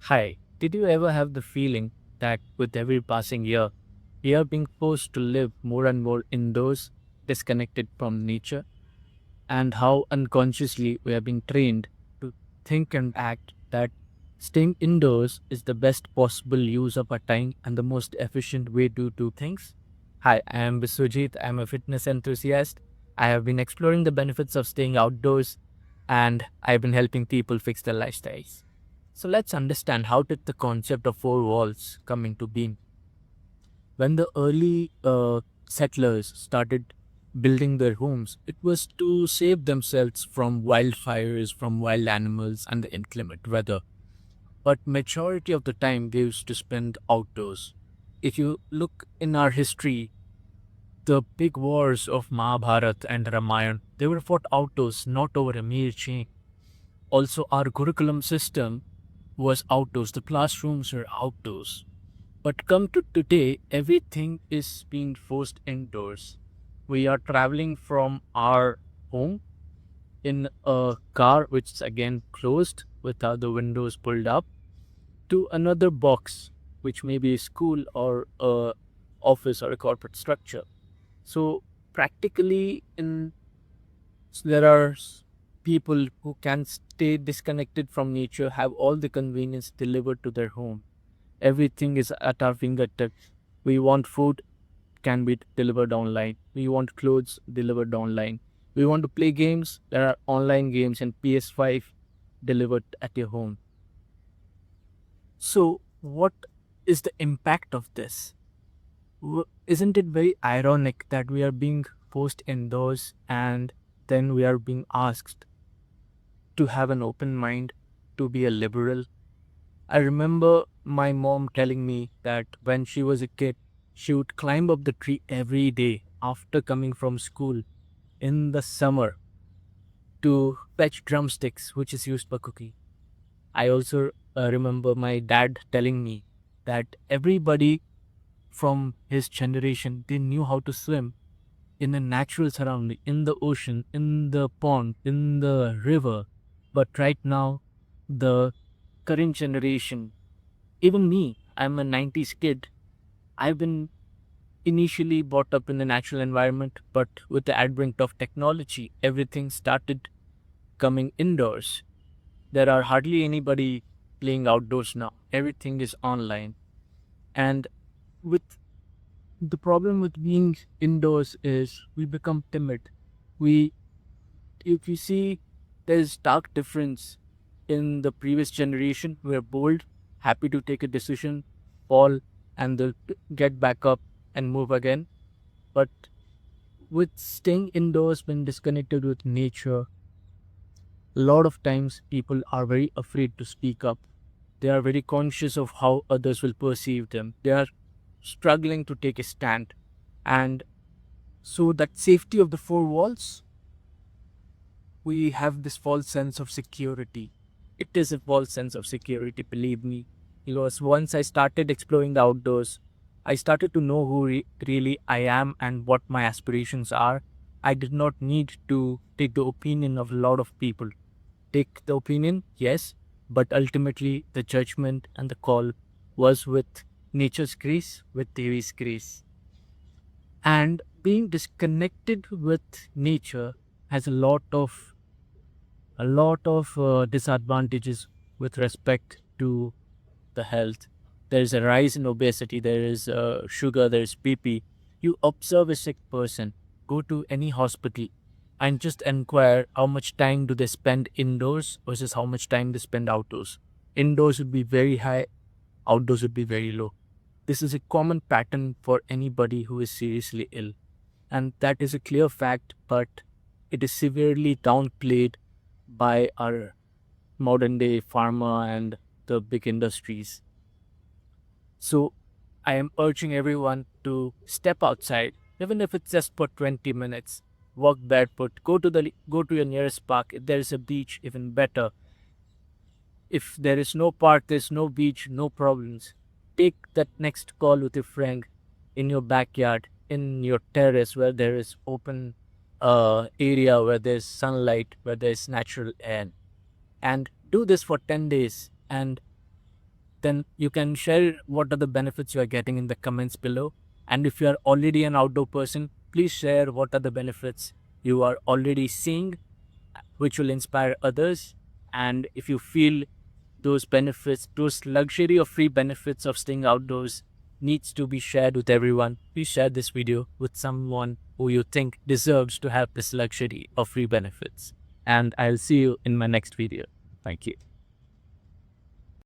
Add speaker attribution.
Speaker 1: Hi, did you ever have the feeling that with every passing year, we are being forced to live more and more indoors, disconnected from nature, and how unconsciously we are being trained to think and act that staying indoors is the best possible use of our time and the most efficient way to do things? Hi, I am Biswajit. I am a fitness enthusiast. I have been exploring the benefits of staying outdoors and I've been helping people fix their lifestyles. So let's understand how did the concept of four walls come into being. When the early settlers started building their homes, it was to save themselves from wildfires, from wild animals, and the inclement weather. But majority of the time they used to spend outdoors. If you look in our history, the big wars of Mahabharata and Ramayana, they were fought outdoors, not over a mere chain. Also, our curriculum system was outdoors. The classrooms are outdoors. But come to today, everything is being forced indoors. We are traveling from our home in a car, which is again closed without the windows pulled up, to another box, which may be a school or a office or a corporate structure. So practically, there are people who can stay disconnected from nature, have all the convenience delivered to their home. Everything is at our fingertips. We want food, can be delivered online. We want clothes delivered online. We want to play games. There are online games and PS5 delivered at your home. So, what is the impact of this? Isn't it very ironic that we are being forced indoors and then we are being asked to have an open mind, to be a liberal? I remember my mom telling me that when she was a kid, she would climb up the tree every day after coming from school in the summer to fetch drumsticks, which is used for cooking. I also remember my dad telling me that everybody from his generation they knew how to swim in a natural surrounding, in the ocean, in the pond, in the river. But right now, the current generation, even me, I'm a 90s kid. I've been initially brought up in a natural environment, but with the advent of technology, everything started coming indoors. There are hardly anybody playing outdoors now. Everything is online. And with the problem with being indoors is we become timid. We, if you see, there's stark difference in the previous generation. We're bold, happy to take a decision, fall, and get back up and move again. But with staying indoors, when disconnected with nature, a lot of times people are very afraid to speak up. They are very conscious of how others will perceive them. They are struggling to take a stand. And so, that safety of the four walls, we have this false sense of security. It is a false sense of security, believe me. Because once I started exploring the outdoors, I started to know who really I am and what my aspirations are. I did not need to take the opinion of a lot of people. Take the opinion, yes, but ultimately the judgment and the call was with nature's grace, with Devi's grace. And being disconnected with nature has a lot of disadvantages with respect to the health. There is a rise in obesity, there is sugar, there is BP. You observe a sick person, go to any hospital, and just inquire how much time do they spend indoors versus how much time they spend outdoors. Indoors would be very high, outdoors would be very low. This is a common pattern for anybody who is seriously ill, and that is a clear fact, but it is severely downplayed by our modern day pharma and the big industries. So I am urging everyone to step outside, even if it's just for 20 minutes. Walk barefoot, go to your nearest park. If there is a beach, even better. If there is no park, there's no beach, no problems. Take that next call with your friend in your backyard, in your terrace where there is open area, where there's sunlight, where there's natural air. And do this for 10 days. And then you can share what are the benefits you are getting in the comments below. And if you are already an outdoor person, please share what are the benefits you are already seeing, which will inspire others. And if you feel those benefits, those luxury or free benefits of staying outdoors needs to be shared with everyone, please share this video with someone who you think deserves to have this luxury of free benefits. And I'll see you in my next video. Thank you.